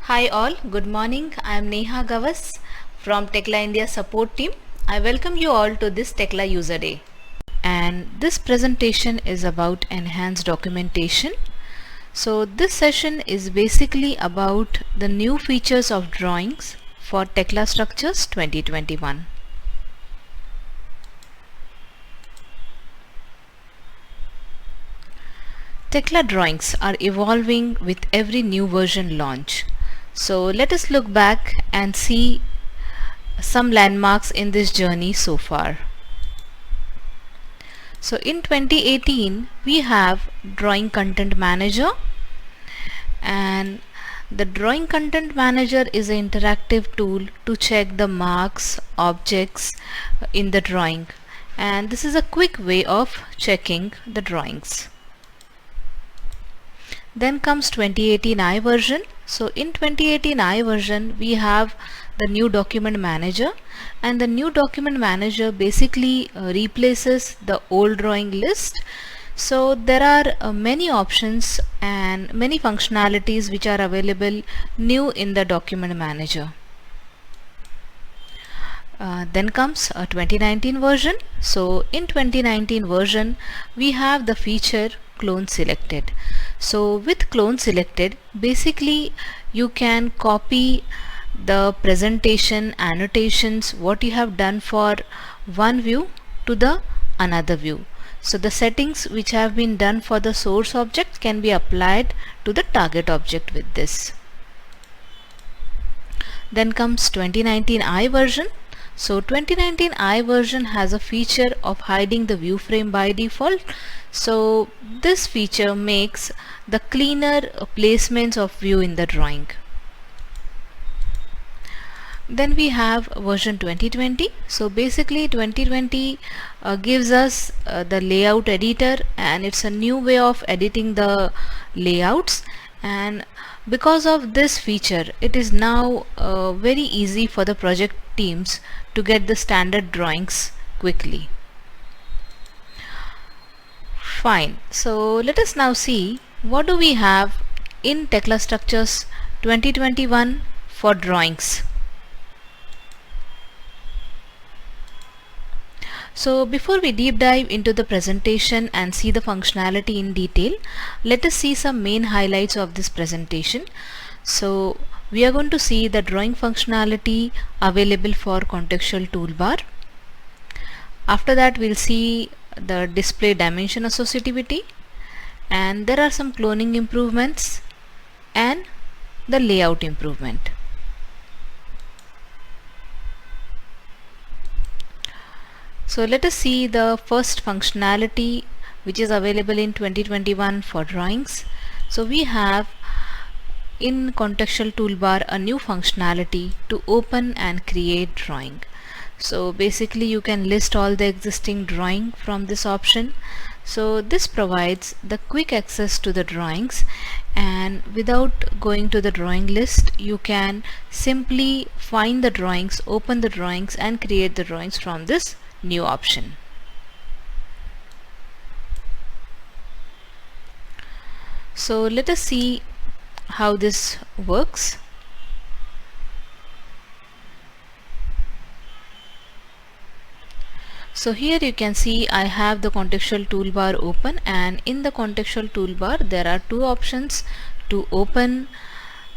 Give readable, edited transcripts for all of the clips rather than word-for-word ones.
Hi all, good morning. I am Neha Gavas from Tekla India support team. I welcome you all to this Tekla User Day. And this presentation is about enhanced documentation. So this session is basically about the new features of drawings for Tekla Structures 2021. Tekla drawings are evolving with every new version launch. So let us look back and see some landmarks in this journey so far. So in 2018 we have Drawing Content Manager, and the Drawing Content Manager is an interactive tool to check the marks, objects in the drawing, and this is a quick way of checking the drawings. Then comes 2018 I version. So in 2018 I version we have the new document manager, and the new document manager basically replaces the old drawing list. So there are many options and many functionalities which are available new in the document manager. Then comes a 2019 version. So in 2019 version we have the feature clone selected. So with clone selected, basically you can copy the presentation annotations what you have done for one view to the another view. So the settings which have been done for the source object can be applied to the target object with this. Then comes 2019 I version. So 2019 I version has a feature of hiding the view frame by default. So this feature makes the cleaner placements of view in the drawing. Then we have version 2020. So basically 2020 gives us the layout editor, and it's a new way of editing the layouts, and because of this feature it is now very easy for the project teams to get the standard drawings quickly. Fine, so let us now see what do we have in Tekla Structures 2021 for drawings. So before we deep dive into the presentation and see the functionality in detail, let us see some main highlights of this presentation. So we are going to see the drawing functionality available for contextual toolbar. After that we'll see the display dimension associativity, and there are some cloning improvements and the layout improvement. So let us see the first functionality which is available in 2021 for drawings. So we have in contextual toolbar a new functionality to open and create drawing. So basically you can list all the existing drawing from this option. So this provides the quick access to the drawings, and without going to the drawing list you can simply find the drawings, open the drawings and create the drawings from this new option. So let us see how this works. So here you can see I have the contextual toolbar open, and in the contextual toolbar there are two options: to open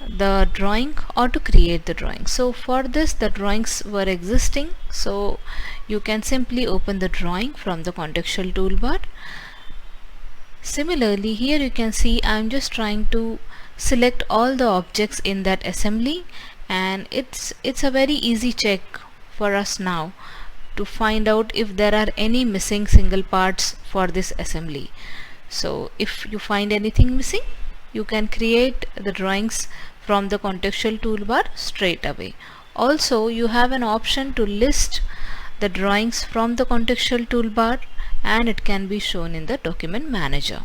the drawing or to create the drawing. So for this the drawings were existing, so you can simply open the drawing from the contextual toolbar. Similarly here you can see I'm just trying to select all the objects in that assembly, and it's a very easy check for us now to find out if there are any missing single parts for this assembly. So if you find anything missing, you can create the drawings from the contextual toolbar straight away. Also you have an option to list the drawings from the contextual toolbar, and it can be shown in the document manager.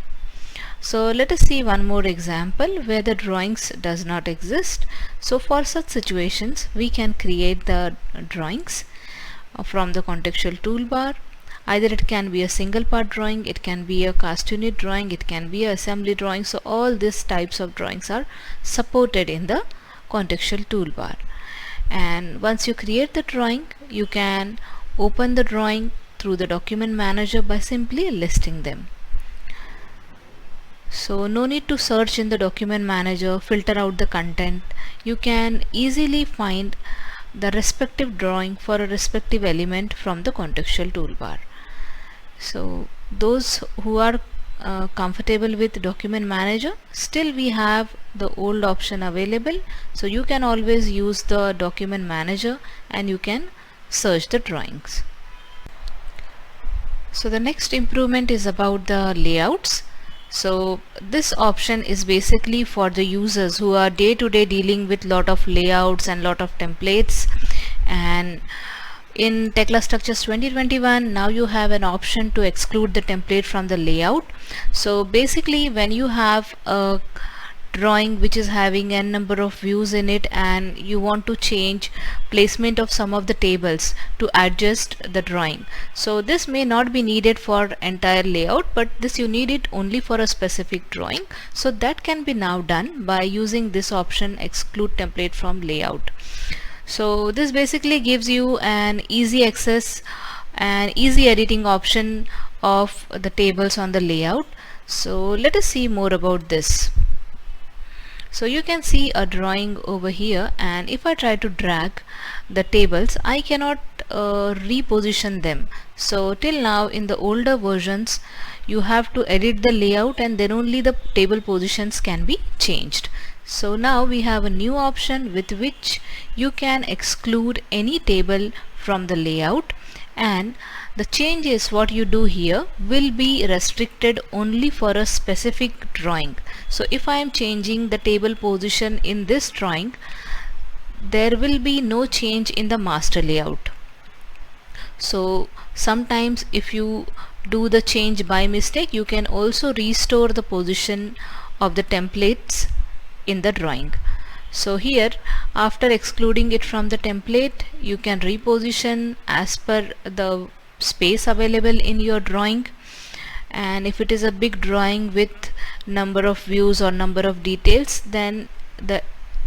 So let us see one more example where the drawings does not exist. So for such situations we can create the drawings from the contextual toolbar. Either it can be a single part drawing, it can be a cast unit drawing, it can be a assembly drawing. So all these types of drawings are supported in the contextual toolbar. And once you create the drawing, you can open the drawing through the document manager by simply listing them. So no need to search in the document manager, filter out the content. You can easily find the respective drawing for a respective element from the contextual toolbar. So those who are comfortable with document manager, still we have the old option available, so you can always use the document manager and you can search the drawings. So the next improvement is about the layouts. So this option is basically for the users who are day to day dealing with lot of layouts and lot of templates. And in Tekla Structures 2021, now you have an option to exclude the template from the layout. So basically, when you have a drawing which is having n number of views in it and you want to change placement of some of the tables to adjust the drawing, so this may not be needed for entire layout, but this you need it only for a specific drawing. So that can be now done by using this option, exclude template from layout. So this basically gives you an easy access and easy editing option of the tables on the layout. So let us see more about this. So you can see a drawing over here, and if I try to drag the tables, I cannot reposition them. So till now in the older versions you have to edit the layout and then only the table positions can be changed. So now we have a new option with which you can exclude any table from the layout, and the changes what you do here will be restricted only for a specific drawing. So if I am changing the table position in this drawing, there will be no change in the master layout. So sometimes if you do the change by mistake, you can also restore the position of the templates in the drawing. So here, after excluding it from the template, you can reposition as per the space available in your drawing. And if it is a big drawing with number of views or number of details, then the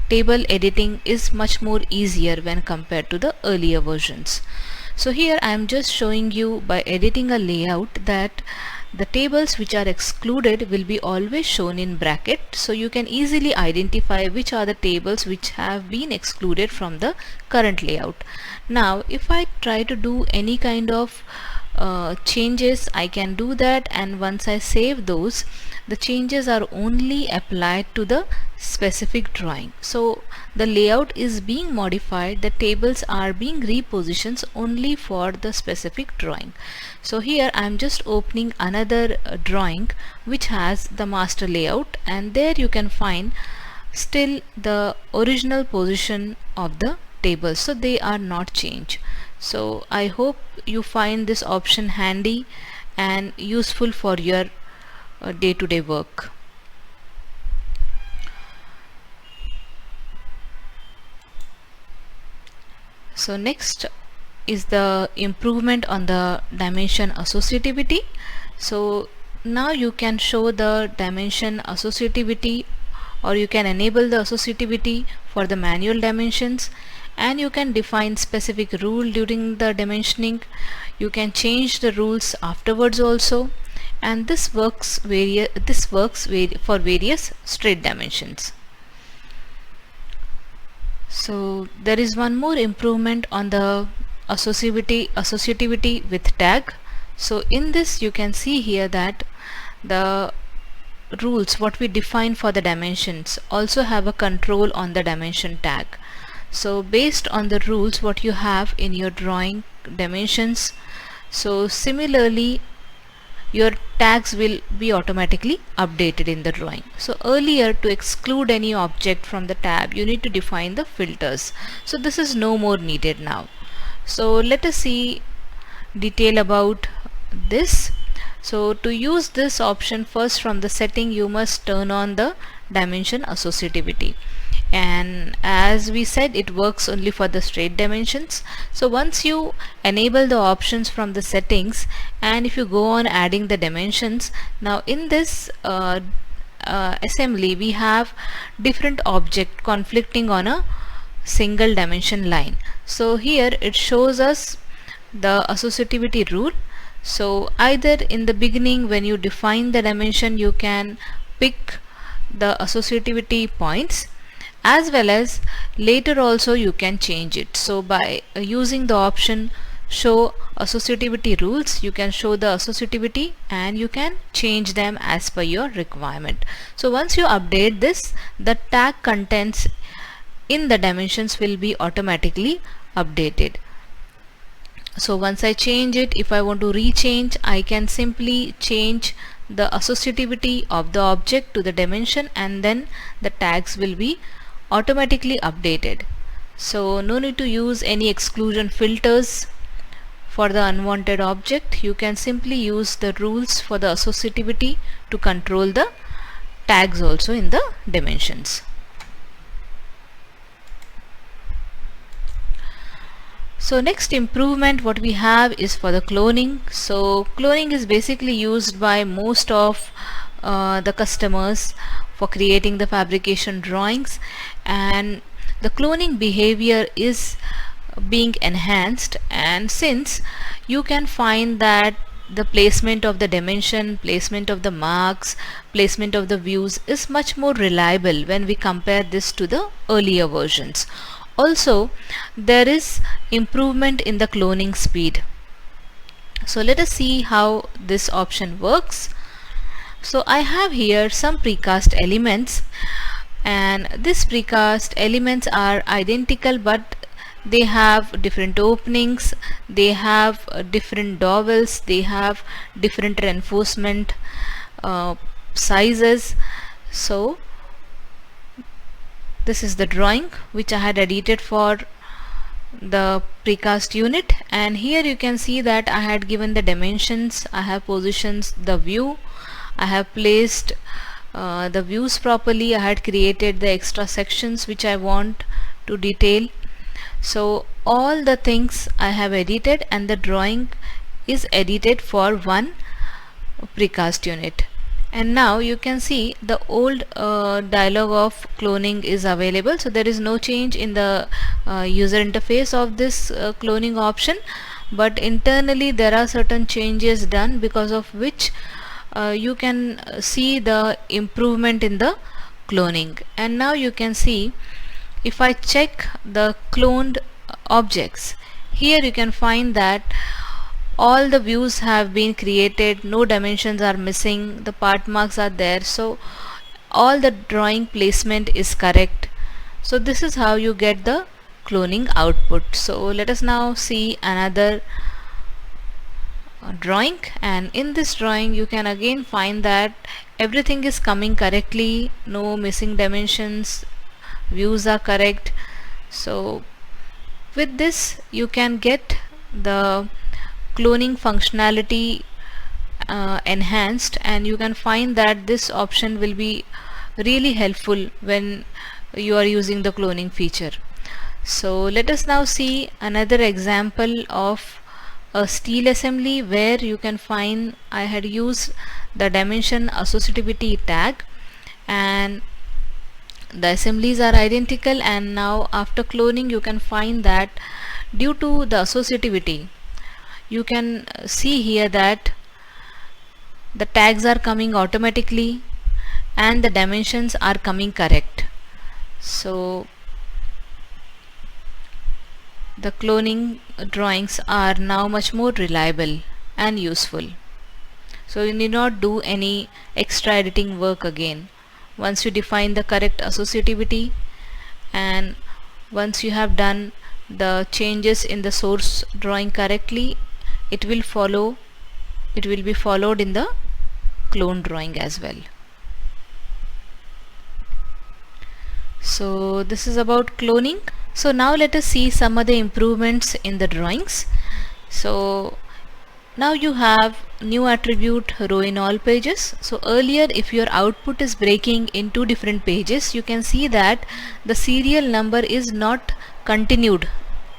table editing is much more easier when compared to the earlier versions. So here I am just showing you by editing a layout that the tables which are excluded will be always shown in bracket, so you can easily identify which are the tables which have been excluded from the current layout. Now if I try to do any kind of changes, I can do that, and once I save those, the changes are only applied to the specific drawing. So the layout is being modified, the tables are being repositioned only for the specific drawing. So here I am just opening another drawing which has the master layout, and there you can find still the original position of the tables, so they are not changed. So I hope you find this option handy and useful for your day-to-day work. So next is the improvement on the dimension associativity. So now you can show the dimension associativity, or you can enable the associativity for the manual dimensions, and you can define specific rule during the dimensioning. You can change the rules afterwards also, and this works for various straight dimensions. So there is one more improvement on the associativity with tag. So in this you can see here that the rules what we define for the dimensions also have a control on the dimension tag. So based on the rules what you have in your drawing dimensions, so similarly your tags will be automatically updated in the drawing. So earlier, to exclude any object from the tab, you need to define the filters. So this is no more needed now. So let us see detail about this. So to use this option, first from the setting you must turn on the dimension associativity, and as we said, it works only for the straight dimensions. So once you enable the options from the settings, and if you go on adding the dimensions, now in this assembly we have different object conflicting on a single dimension line. So here it shows us the associativity rule. So either in the beginning when you define the dimension you can pick the associativity points, as well as later also you can change it. So by using the option show associativity rules, you can show the associativity and you can change them as per your requirement. So once you update this, the tag contents in the dimensions will be automatically updated. So once I change it, if I want to rechange, I can simply change the associativity of the object to the dimension and then the tags will be automatically updated. So no need to use any exclusion filters for the unwanted object. You can simply use the rules for the associativity to control the tags also in the dimensions. So next improvement what we have is for the cloning. So cloning is basically used by most of the customers for creating the fabrication drawings, and the cloning behavior is being enhanced, and since you can find that the placement of the dimension, placement of the marks, placement of the views is much more reliable when we compare this to the earlier versions. Also there is improvement in the cloning speed. So let us see how this option works. So I have here some precast elements, and these precast elements are identical but they have different openings, they have different dowels, they have different reinforcement sizes. So this is the drawing which I had edited for the precast unit, and here you can see that I had given the dimensions, I have positions the view, I have placed the views properly, I had created the extra sections which I want to detail. So all the things I have edited, and the drawing is edited for one precast unit. And now you can see the old dialog of cloning is available, so there is no change in the user interface of this cloning option, but internally there are certain changes done because of which you can see the improvement in the cloning. And now you can see, if I check the cloned objects, here you can find that all the views have been created, no dimensions are missing, the part marks are there, so all the drawing placement is correct. So this is how you get the cloning output. So let us now see another drawing, and in this drawing you can again find that everything is coming correctly, no missing dimensions, views are correct. So with this you can get the cloning functionality enhanced, and you can find that this option will be really helpful when you are using the cloning feature. So let us now see another example of a steel assembly where you can find I had used the dimension associativity tag, and the assemblies are identical, and now after cloning you can find that due to the associativity you can see here that the tags are coming automatically and the dimensions are coming correct. So the cloning drawings are now much more reliable and useful. So you need not do any extra editing work again. Once you define the correct associativity and once you have done the changes in the source drawing correctly, it will be followed in the clone drawing as well. So this is about cloning. So now let us see some of the improvements in the drawings. So now you have new attribute row in all pages. So earlier if your output is breaking in two different pages, you can see that the serial number is not continued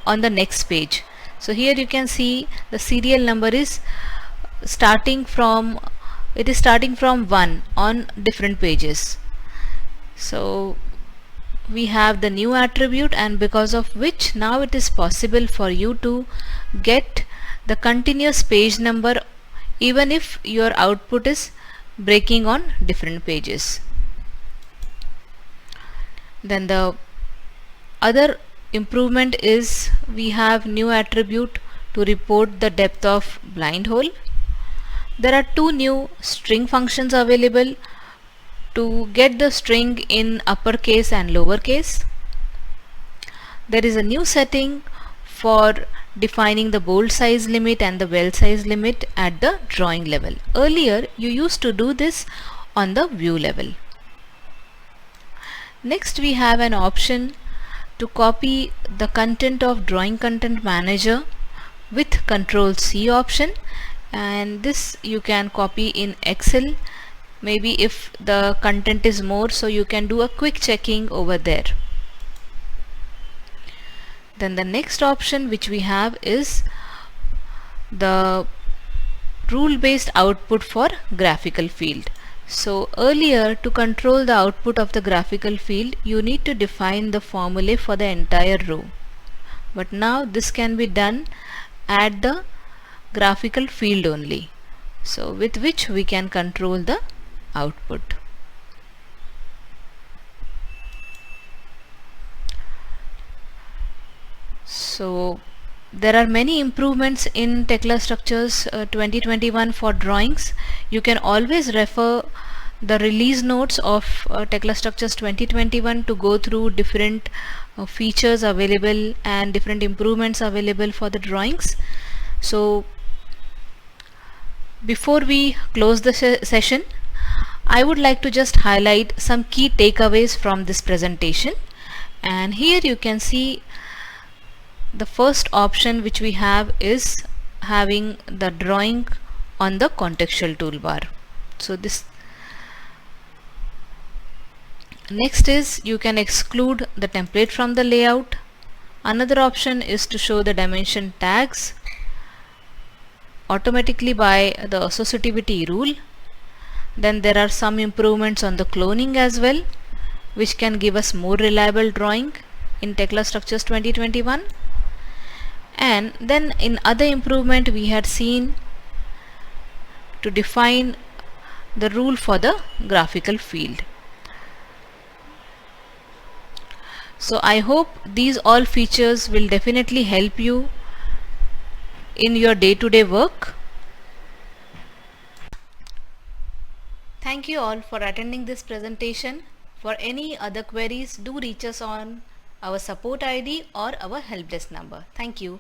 on the next page. So here you can see the serial number is starting from it is starting from 1 on different pages. So we have the new attribute, and because of which now it is possible for you to get the continuous page number even if your output is breaking on different pages. Then the other improvement is we have new attribute to report the depth of blind hole. There are two new string functions available to get the string in uppercase and lowercase. There is a new setting for defining the bold size limit and the well size limit at the drawing level. Earlier you used to do this on the view level. Next we have an option to copy the content of Drawing Content Manager with Ctrl C option, and this you can copy in Excel. Maybe if the content is more, so you can do a quick checking over there. Then the next option which we have is the rule based output for graphical field. So earlier, to control the output of the graphical field, you need to define the formulae for the entire row, but now this can be done at the graphical field only, so with which we can control the output. So there are many improvements in Tekla Structures 2021 for drawings. You can always refer the release notes of Tekla Structures 2021 to go through different features available and different improvements available for the drawings. So before we close the session, I would like to just highlight some key takeaways from this presentation. And here you can see the first option which we have is having the drawing on the contextual toolbar. So this next is you can exclude the template from the layout. Another option is to show the dimension tags automatically by the associativity rule. Then there are some improvements on the cloning as well, which can give us more reliable drawing in Tekla Structures 2021. And then in other improvement we had seen to define the rule for the graphical field. So I hope these all features will definitely help you in your day-to-day work. Thank you all for attending this presentation. For any other queries, do reach us on our support ID or our help desk number. Thank you.